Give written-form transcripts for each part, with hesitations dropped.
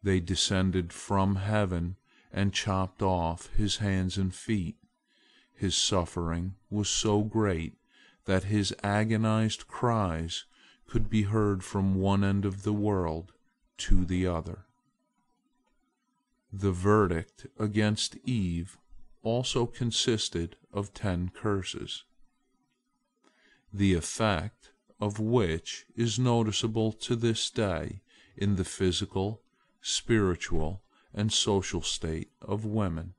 They descended from heaven and chopped off his hands and feet. His suffering was so great that his agonized cries could be heard from one end of the world to the other. The verdict against Eve also consisted of 10 curses, the effect of which is noticeable to this day in the physical, spiritual, and social state of women.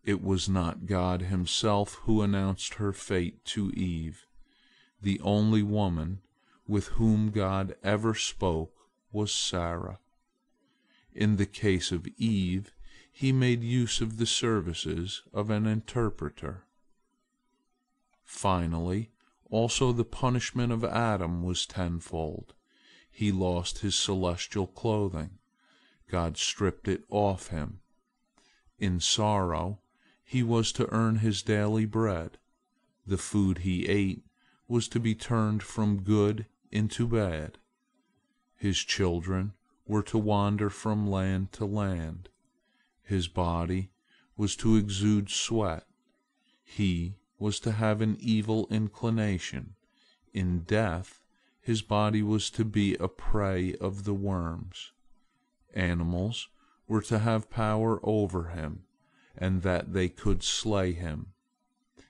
It was not God himself who announced her fate to Eve. The only woman with whom God ever spoke was Sarah. In the case of Eve, he made use of the services of an interpreter. Finally, also the punishment of Adam was tenfold. He lost his celestial clothing. God stripped it off him. In sorrow, he was to earn his daily bread. The food he ate was to be turned from good into bad. His children were to wander from land to land. His body was to exude sweat. He was to have an evil inclination. In death, his body was to be a prey of the worms. Animals were to have power over him, and that they could slay him.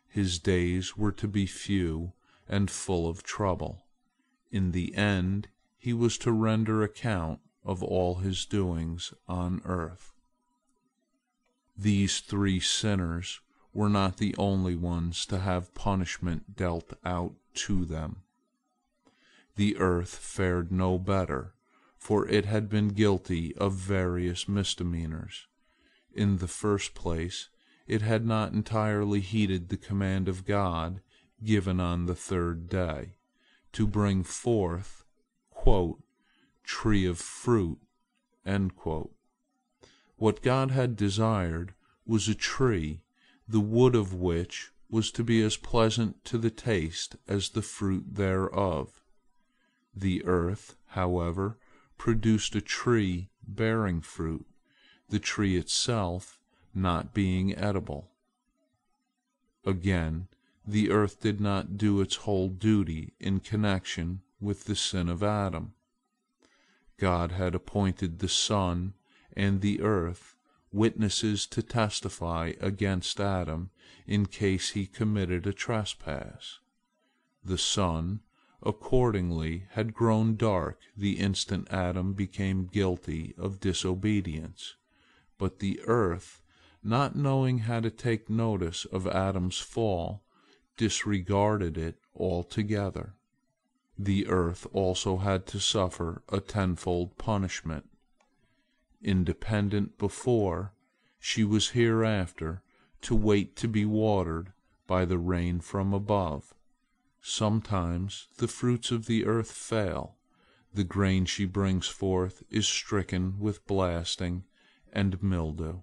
His days were to be few and full of trouble. In the end, he was to render account of all his doings on earth. These 3 sinners were not the only ones to have punishment dealt out to them. The earth fared no better, for it had been guilty of various misdemeanors. In the first place, it had not entirely heeded the command of God given on the 3rd day, to bring forth, "tree of fruit." What God had desired was a tree, the wood of which was to be as pleasant to the taste as the fruit thereof. The earth, however, produced a tree bearing fruit, the tree itself not being edible. Again, the earth did not do its whole duty in connection with the sin of Adam. God had appointed the sun and the earth witnesses to testify against Adam in case he committed a trespass. The sun, accordingly, had grown dark the instant Adam became guilty of disobedience, but the earth, not knowing how to take notice of Adam's fall, disregarded it altogether. The earth also had to suffer a tenfold punishment. Independent before, she was hereafter to wait to be watered by the rain from above. Sometimes the fruits of the earth fail. The grain she brings forth is stricken with blasting and mildew.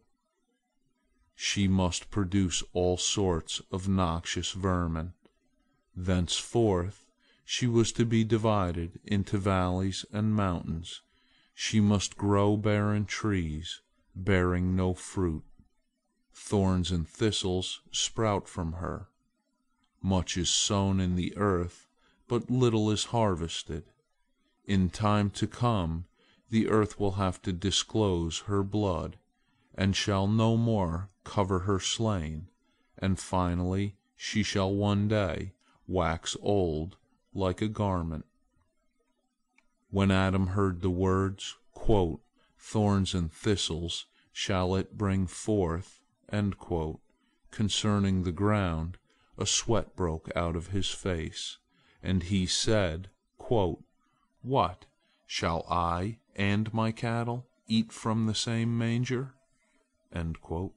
She must produce all sorts of noxious vermin. Thenceforth, she was to be divided into valleys and mountains. She must grow barren trees, bearing no fruit. Thorns and thistles sprout from her. Much is sown in the earth, but little is harvested. In time to come, the earth will have to disclose her blood, and shall no more cover her slain, and finally she shall one day wax old like a garment. When Adam heard the words, "Thorns and thistles shall it bring forth," concerning the ground, a sweat broke out of his face, and he said, "What, shall I and my cattle eat from the same manger?" The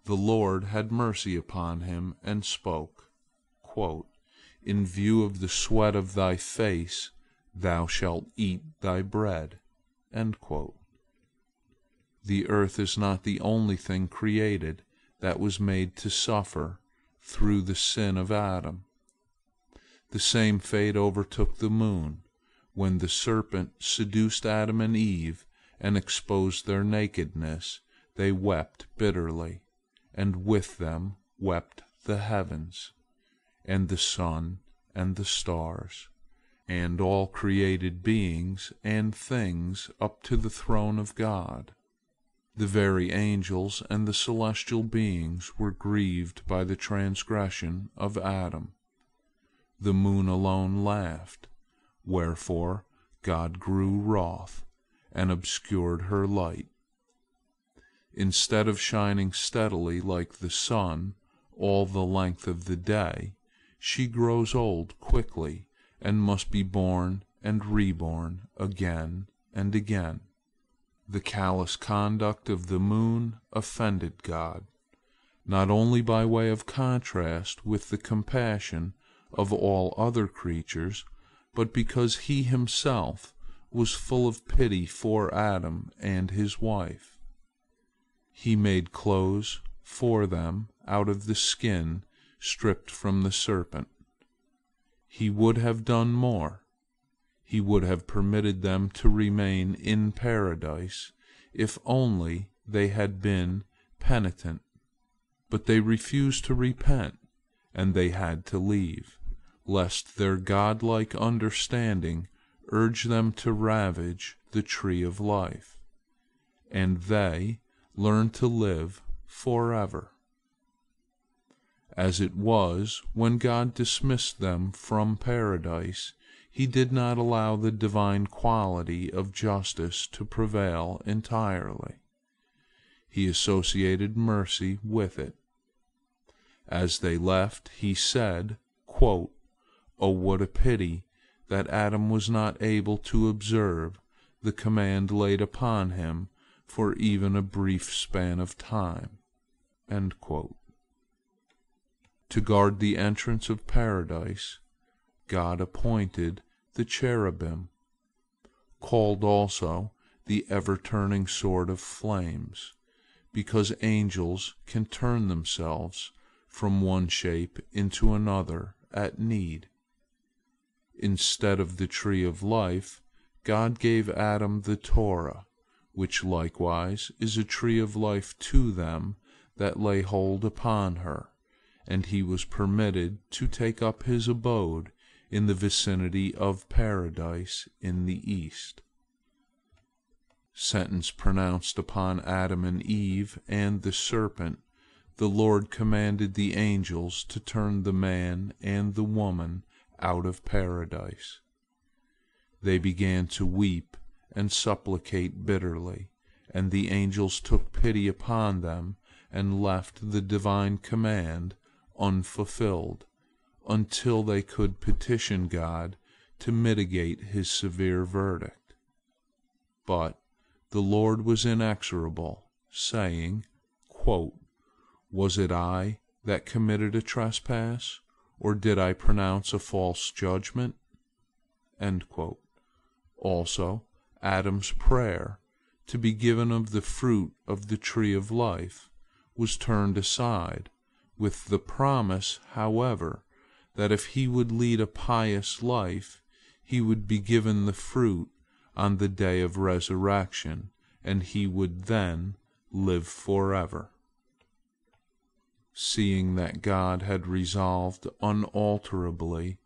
Lord had mercy upon him and spoke, "In view of the sweat of thy face, thou shalt eat thy bread." The earth is not the only thing created that was made to suffer through the sin of Adam. The same fate overtook the moon, when the serpent seduced Adam and Eve and exposed their nakedness, they wept bitterly, and with them wept the heavens, and the sun, and the stars, and all created beings and things up to the throne of God. The very angels and the celestial beings were grieved by the transgression of Adam. The moon alone laughed, wherefore God grew wroth, and obscured her light. Instead of shining steadily like the sun all the length of the day, she grows old quickly, and must be born and reborn again and again. The callous conduct of the moon offended God, not only by way of contrast with the compassion of all other creatures, but because he himself was full of pity for Adam and his wife. He made clothes for them out of the skin stripped from the serpent. He would have done more. He would have permitted them to remain in paradise if only they had been penitent. But they refused to repent, and they had to leave, lest their godlike understanding urge them to ravage the tree of life, and they learn to live forever. As it was when God dismissed them from paradise, he did not allow the divine quality of justice to prevail entirely. He associated mercy with it. As they left, he said, quote, "Oh, what a pity that Adam was not able to observe the command laid upon him for even a brief span of time." End quote. To guard the entrance of paradise, God appointed the cherubim, called also the ever-turning sword of flames, because angels can turn themselves from one shape into another at need. Instead of the tree of life, God gave Adam the Torah, which likewise is a tree of life to them that lay hold upon her, and he was permitted to take up his abode in the vicinity of paradise in the east. Sentence pronounced upon Adam and Eve and the serpent, the Lord commanded the angels to turn the man and the woman out of paradise. They began to weep and supplicate bitterly, and the angels took pity upon them and left the divine command unfulfilled, until they could petition God to mitigate his severe verdict. But the Lord was inexorable, saying, quote, "Was it I that committed a trespass, or did I pronounce a false judgment?" End quote. Also, Adam's prayer to be given of the fruit of the tree of life was turned aside, with the promise, however, that if he would lead a pious life, he would be given the fruit on the day of resurrection, and he would then live forever. Seeing that God had resolved unalterably,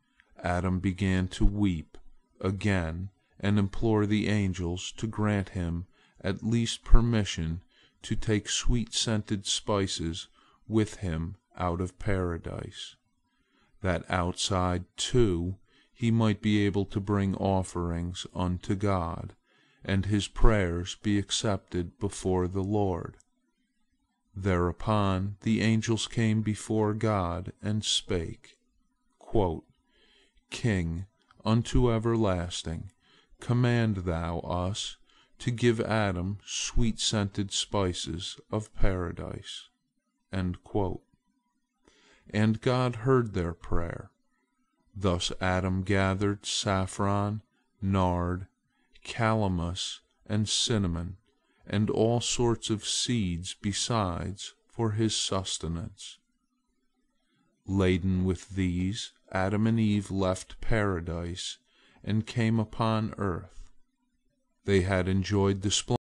Adam began to weep again and implore the angels to grant him at least permission to take sweet-scented spices with him out of paradise, that outside too he might be able to bring offerings unto God, and his prayers be accepted before the Lord. Thereupon the angels came before God and spake, quote, "King unto everlasting, command thou us to give Adam sweet-scented spices of paradise." End quote. And God heard their prayer. Thus Adam gathered saffron, nard, calamus, and cinnamon, and all sorts of seeds besides for his sustenance. Laden with these, Adam and Eve left paradise and came upon earth. They had enjoyed the splendor